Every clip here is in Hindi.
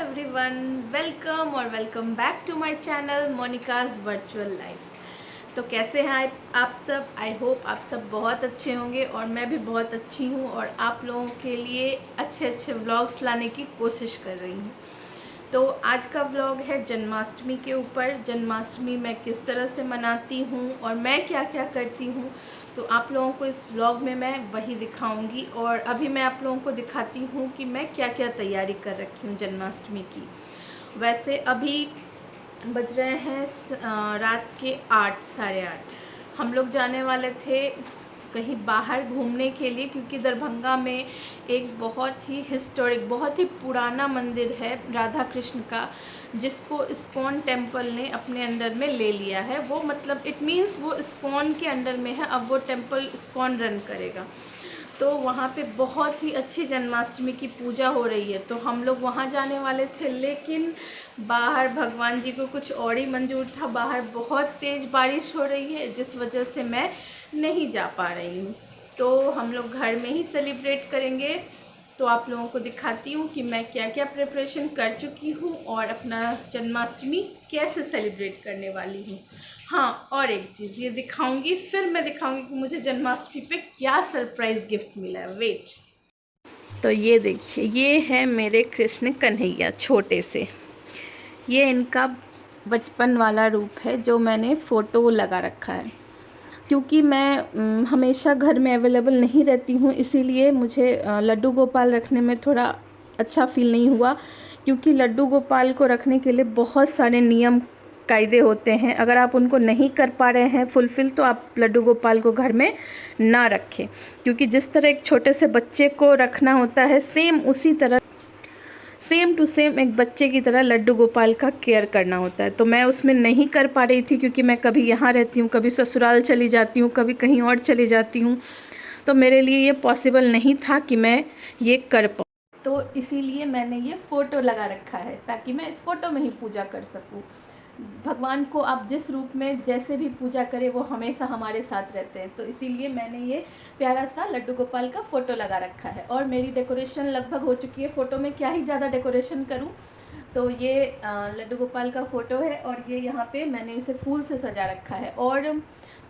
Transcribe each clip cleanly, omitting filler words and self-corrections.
एवरीवन, वेलकम और welcome back to my channel Monica's virtual life. तो कैसे हैं आप सब? आई होप आप सब बहुत अच्छे होंगे और मैं भी बहुत अच्छी हूँ और आप लोगों के लिए अच्छे अच्छे व्लॉग्स लाने की कोशिश कर रही हूँ। तो आज का व्लॉग है जन्माष्टमी के ऊपर। जन्माष्टमी मैं किस तरह से मनाती हूँ और मैं क्या क्या करती हूँ, तो आप लोगों को इस व्लॉग में मैं वही दिखाऊंगी। और अभी मैं आप लोगों को दिखाती हूँ कि मैं क्या क्या तैयारी कर रखी हूँ जन्माष्टमी की। वैसे अभी बज रहे हैं रात के 8, साढ़े 8। हम लोग जाने वाले थे कहीं बाहर घूमने के लिए, क्योंकि दरभंगा में एक बहुत ही हिस्टोरिक, बहुत ही पुराना मंदिर है राधा कृष्ण का, जिसको इस्कॉन टेम्पल ने अपने अंडर में ले लिया है। वो मतलब इट मीन्स वो इस्कॉन के अंडर में है, अब वो टेम्पल इस्कॉन रन करेगा। तो वहाँ पे बहुत ही अच्छी जन्माष्टमी की पूजा हो रही है। तो हम लोग वहाँ जाने वाले थे, लेकिन बाहर भगवान जी को कुछ और ही मंजूर था। बाहर बहुत तेज़ बारिश हो रही है, जिस वजह से मैं नहीं जा पा रही हूँ। तो हम लोग घर में ही सेलिब्रेट करेंगे। तो आप लोगों को दिखाती हूँ कि मैं क्या क्या प्रिपरेशन कर चुकी हूँ और अपना जन्माष्टमी कैसे सेलिब्रेट करने वाली हूँ। हाँ, और एक चीज़ ये दिखाऊंगी, फिर मैं दिखाऊंगी कि मुझे जन्माष्टमी पे क्या सरप्राइज़ गिफ्ट मिला है। वेट। तो ये देखिए, ये है मेरे कृष्ण कन्हैया छोटे से। ये इनका बचपन वाला रूप है जो मैंने फ़ोटो लगा रखा है, क्योंकि मैं हमेशा घर में अवेलेबल नहीं रहती हूँ, इसीलिए मुझे लड्डू गोपाल रखने में थोड़ा अच्छा फील नहीं हुआ। क्योंकि लड्डू गोपाल को रखने के लिए बहुत सारे नियम कायदे होते हैं। अगर आप उनको नहीं कर पा रहे हैं फुलफ़िल, तो आप लड्डू गोपाल को घर में ना रखें। क्योंकि जिस तरह एक छोटे से बच्चे को रखना होता है, सेम टू सेम एक बच्चे की तरह लड्डू गोपाल का केयर करना होता है। तो मैं उसमें नहीं कर पा रही थी, क्योंकि मैं कभी यहाँ रहती हूँ, कभी ससुराल चली जाती हूँ, कभी कहीं और चली जाती हूँ। तो मेरे लिए ये पॉसिबल नहीं था कि मैं ये कर पाऊँ। तो इसीलिए मैंने ये फ़ोटो लगा रखा है, ताकि मैं इस फ़ोटो में ही पूजा कर सकूँ। भगवान को आप जिस रूप में जैसे भी पूजा करें, वो हमेशा हमारे साथ रहते हैं। तो इसीलिए मैंने ये प्यारा सा लड्डू गोपाल का फ़ोटो लगा रखा है। और मेरी डेकोरेशन लगभग हो चुकी है। फ़ोटो में क्या ही ज़्यादा डेकोरेशन करूं। तो ये लड्डू गोपाल का फ़ोटो है, और ये यहाँ पे मैंने इसे फूल से सजा रखा है, और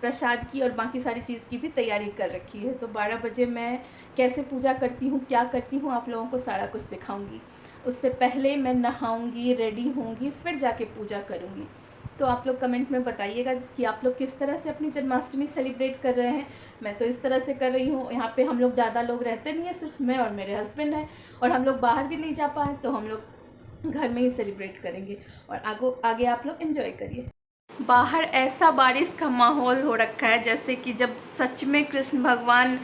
प्रसाद की और बाकी सारी चीज़ की भी तैयारी कर रखी है। तो 12 बजे मैं कैसे पूजा करती हूँ, क्या करती हूँ, आप लोगों को सारा कुछ दिखाऊंगी। उससे पहले मैं नहाऊंगी, रेडी होंगी, फिर जाके पूजा करूँगी। तो आप लोग कमेंट में बताइएगा कि आप लोग किस तरह से अपनी जन्माष्टमी सेलिब्रेट कर रहे हैं। मैं तो इस तरह से कर रही हूँ। यहाँ पे हम लोग ज़्यादा लोग रहते नहीं हैं, सिर्फ मैं और मेरे हस्बैंड हैं, और हम लोग बाहर भी नहीं जा पाए, तो हम लोग घर में ही सेलिब्रेट करेंगे। और आगे आप लोग एंजॉय करिए। बाहर ऐसा बारिश का माहौल हो रखा है जैसे कि जब सच में कृष्ण भगवान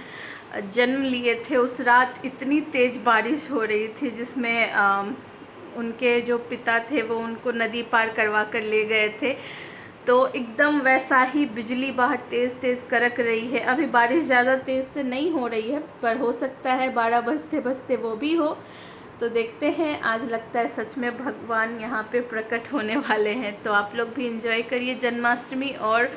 जन्म लिए थे, उस रात इतनी तेज़ बारिश हो रही थी, जिसमें उनके जो पिता थे वो उनको नदी पार करवा कर ले गए थे। तो एकदम वैसा ही बिजली बाहर तेज़ तेज़ कड़क रही है। अभी बारिश ज़्यादा तेज़ से नहीं हो रही है, पर हो सकता है 12 बजते बजते वो भी हो। तो देखते हैं, आज लगता है सच में भगवान यहाँ पे प्रकट होने वाले हैं। तो आप लोग भी एंजॉय करिए जन्माष्टमी, और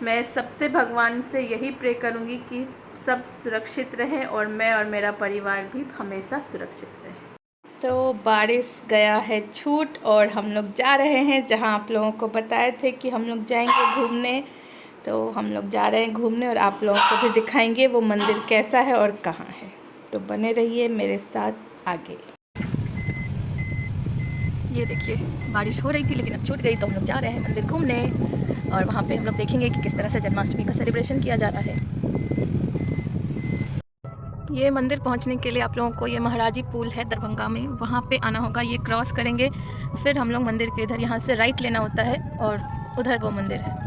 मैं सबसे भगवान से यही प्रे करूँगी कि सब सुरक्षित रहें और मैं और मेरा परिवार भी हमेशा सुरक्षित रहे। तो बारिश गया है छूट, और हम लोग जा रहे हैं जहाँ आप लोगों को बताए थे कि हम लोग जाएंगे घूमने। तो हम लोग जा रहे हैं घूमने, और आप लोगों को भी दिखाएंगे वो मंदिर कैसा है और कहाँ है। तो बने रहिए मेरे साथ आगे। ये देखिए, बारिश हो रही थी लेकिन अब छूट गई, तो हम लोग जा रहे हैं मंदिर घूमने, और वहाँ पे हम लोग देखेंगे कि किस तरह से जन्माष्टमी का सेलिब्रेशन किया जा रहा है। ये मंदिर पहुँचने के लिए आप लोगों को ये महाराजी पुल है दरभंगा में, वहाँ पे आना होगा। ये क्रॉस करेंगे, फिर हम लोग मंदिर के इधर, यहाँ से राइट लेना होता है, और उधर वो मंदिर है।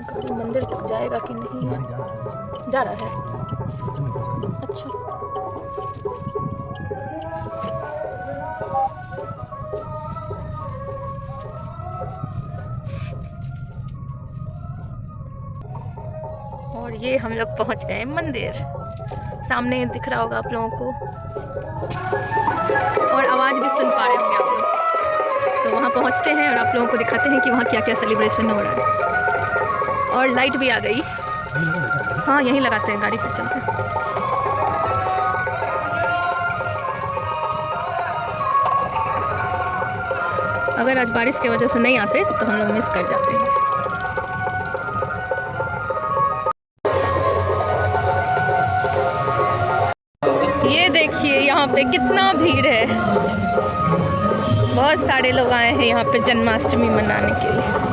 गाड़ी मंदिर तक जाएगा कि नहीं? जा रहा है। अच्छा, और ये हम लोग पहुंच गए मंदिर। सामने दिख रहा होगा आप लोगों को, और आवाज़ भी सुन पा रहे होंगे आप लोग। तो वहाँ पहुँचते हैं और आप लोगों को दिखाते हैं कि वहाँ क्या क्या सेलिब्रेशन हो रहा है। और लाइट भी आ गई। हाँ यहीं लगाते हैं गाड़ी, फिर चलते हैं। अगर आज बारिश की वजह से नहीं आते तो हम लोग मिस कर जाते हैं। ये देखिए यहाँ पे कितना भीड़ है, बहुत सारे लोग आए हैं यहाँ पे जन्माष्टमी मनाने के लिए।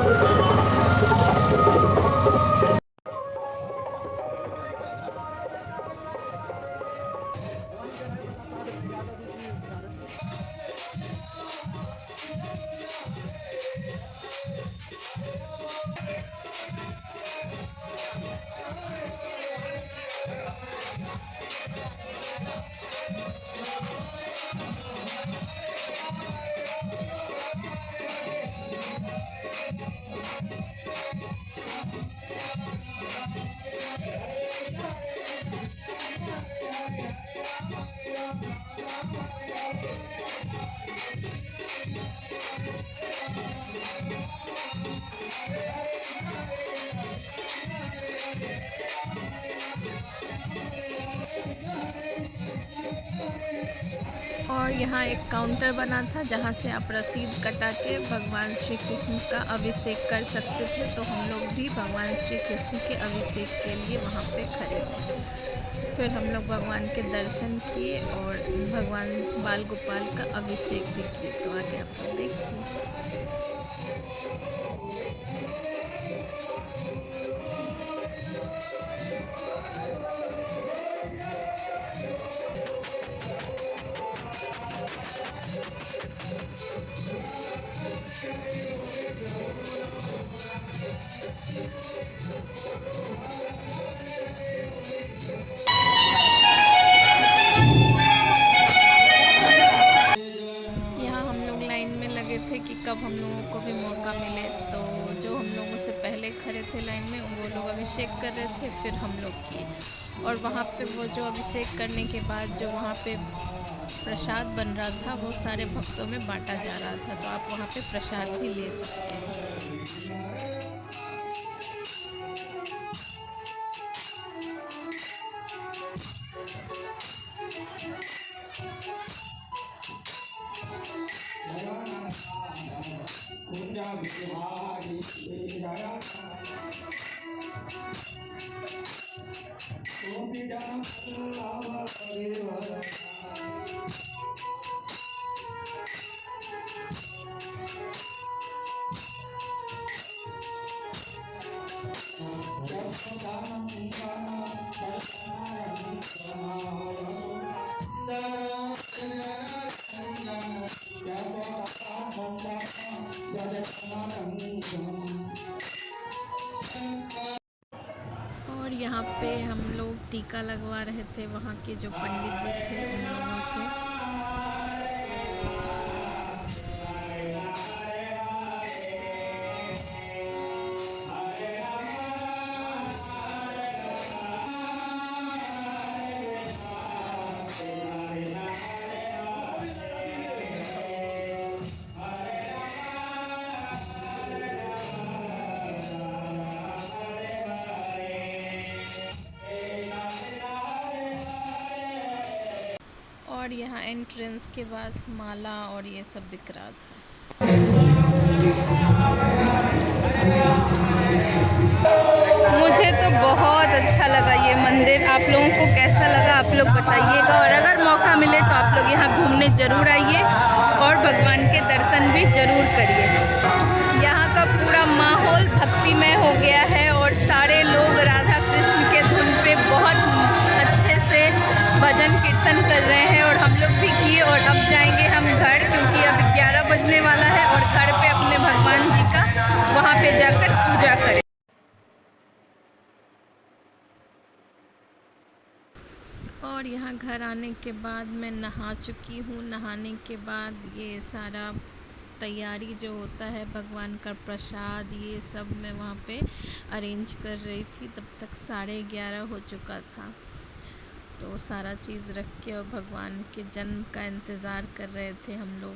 और यहाँ एक काउंटर बना था जहाँ से आप रसीद कटा के भगवान श्री कृष्ण का अभिषेक कर सकते थे। तो हम लोग भी भगवान श्री कृष्ण के अभिषेक के लिए वहाँ पे खड़े थे। फिर हम लोग भगवान के दर्शन किए और भगवान बाल गोपाल का अभिषेक भी किए। तो आगे आप लोग देखिए। यहाँ हम लोग लाइन में लगे थे कि कब हम लोगों को भी मौका मिले। तो जो हम लोगों से पहले खड़े थे लाइन में वो लोग अभिषेक कर रहे थे, फिर हम लोग किए। और वहाँ पे वो जो अभिषेक करने के बाद जो वहाँ पे प्रसाद बन रहा था वो सारे भक्तों में बांटा जा रहा था। तो आप वहाँ पे प्रसाद भी ले सकते हैं। और यहाँ पे हम लोग टीका लगवा रहे थे वहाँ के जो पंडित जी थे उन लोगों से। और यहाँ एंट्रेंस के पास माला और ये सब बिक रहा था। मुझे तो बहुत अच्छा लगा ये मंदिर। आप लोगों को कैसा लगा आप लोग बताइएगा। और अगर मौका मिले तो आप लोग यहाँ घूमने ज़रूर आइए और भगवान के दर्शन भी ज़रूर करिए। यहाँ का पूरा माहौल भक्तिमय हो गया है और सारे लोग राधा कृष्ण के धुन पे बहुत अच्छे से भजन कीर्तन कर रहे हैं। और हम लोग भी किए और अब जाएंगे हम घर, क्योंकि अब 11 बजने वाला है और घर पे अपने भगवान जी का वहाँ पे जाकर पूजा करें। और यहाँ घर आने के बाद मैं नहा चुकी हूँ। नहाने के बाद ये सारा तैयारी जो होता है भगवान का प्रसाद ये सब मैं वहाँ पे अरेंज कर रही थी। तब तक 11:30 हो चुका था। तो सारा चीज़ रख के और भगवान के जन्म का इंतज़ार कर रहे थे हम लोग।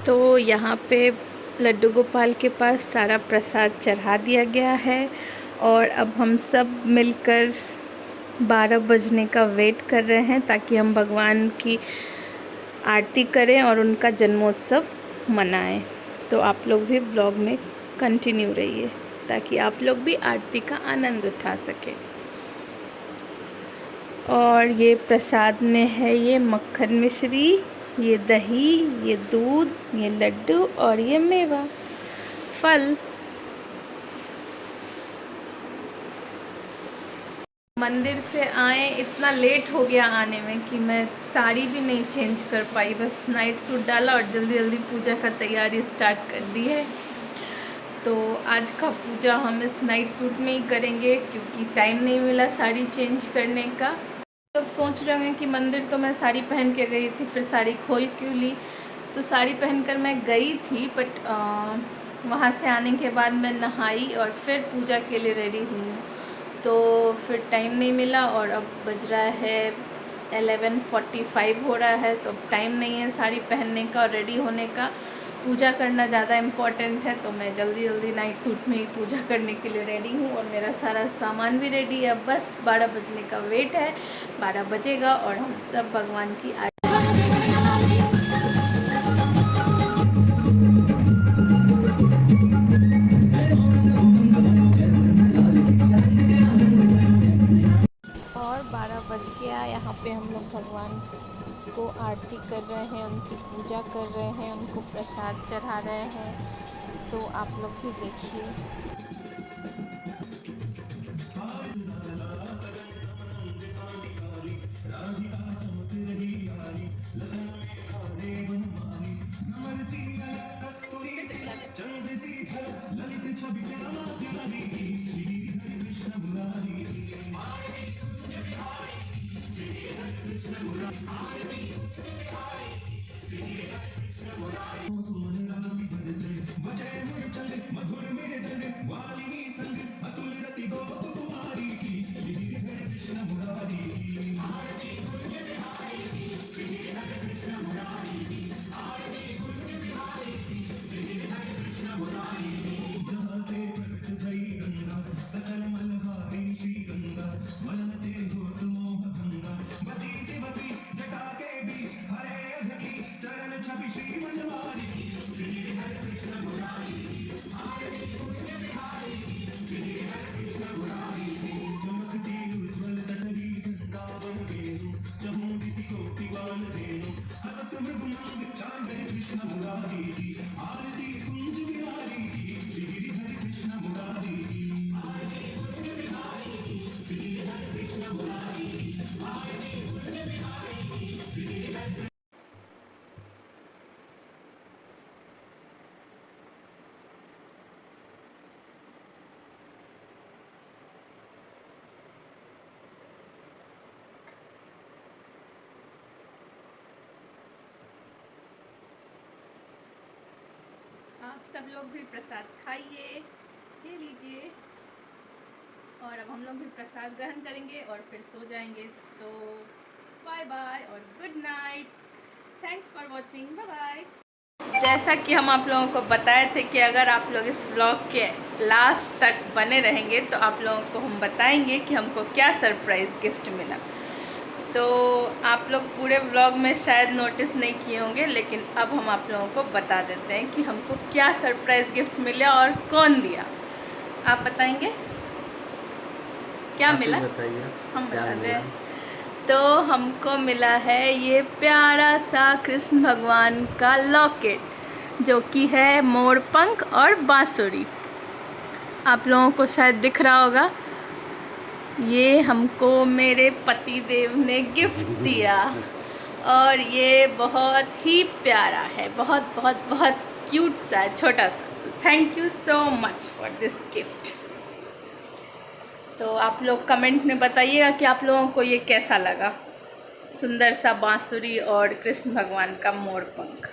तो यहाँ पे लड्डू गोपाल के पास सारा प्रसाद चढ़ा दिया गया है और अब हम सब मिलकर 12 बजने का वेट कर रहे हैं ताकि हम भगवान की आरती करें और उनका जन्मोत्सव मनाएं। तो आप लोग भी ब्लॉग में कंटिन्यू रहिए ताकि आप लोग भी आरती का आनंद उठा सकें। और ये प्रसाद में है ये मक्खन मिश्री, ये दही, ये दूध, ये लड्डू और ये मेवा फल। मंदिर से आए, इतना लेट हो गया आने में कि मैं साड़ी भी नहीं चेंज कर पाई, बस नाइट सूट डाला और जल्दी जल्दी पूजा का तैयारी स्टार्ट कर दी है। तो आज का पूजा हम इस नाइट सूट में ही करेंगे क्योंकि टाइम नहीं मिला साड़ी चेंज करने का। लोग सोच रहे होंगे कि मंदिर तो मैं साड़ी पहन के गई थी, फिर साड़ी खोल क्यों ली। तो साड़ी पहनकर मैं गई थी, बट वहाँ से आने के बाद मैं नहाई और फिर पूजा के लिए रेडी हुई हूँ, तो फिर टाइम नहीं मिला। और अब बज रहा है 11:45 हो रहा है, तो अब टाइम नहीं है साड़ी पहनने का और रेडी होने का। पूजा करना ज़्यादा इम्पोर्टेंट है, तो मैं जल्दी जल्दी नाइट सूट में ही पूजा करने के लिए रेडी हूँ और मेरा सारा सामान भी रेडी है। बस 12 बजने का वेट है, 12 बजेगा और हम सब भगवान की और 12 बज गया। यहाँ पे हम लोग भगवान को आरती कर रहे हैं, उनकी पूजा कर रहे हैं, उनको प्रसाद चढ़ा रहे हैं। तो आप लोग भी देखिए। आप सब लोग भी प्रसाद खाइए, ले लीजिए। और अब हम लोग भी प्रसाद ग्रहण करेंगे और फिर सो जाएंगे। तो बाय बाय और good night. Thanks for watching, bye bye. जैसा कि हम आप लोगों को बताए थे कि अगर आप लोग इस व्लॉग के लास्ट तक बने रहेंगे तो आप लोगों को हम बताएंगे कि हमको क्या सरप्राइज़ गिफ्ट मिला। तो आप लोग पूरे व्लॉग में शायद नोटिस नहीं किए होंगे, लेकिन अब हम आप लोगों को बता देते हैं कि हमको क्या सरप्राइज़ गिफ्ट मिला और कौन दिया। आप बताएंगे क्या मिला? बताइए। हम बताते हैं। तो हमको मिला है ये प्यारा सा कृष्ण भगवान का लॉकेट, जो कि है मोर पंख और बांसुरी। आप लोगों को शायद दिख रहा होगा। ये हमको मेरे पति देव ने गिफ्ट दिया और ये बहुत ही प्यारा है, बहुत बहुत बहुत क्यूट सा है, छोटा सा। तो thank you so much for this gift. तो आप लोग कमेंट में बताइएगा कि आप लोगों को ये कैसा लगा, सुंदर सा बांसुरी और कृष्ण भगवान का मोर पंख।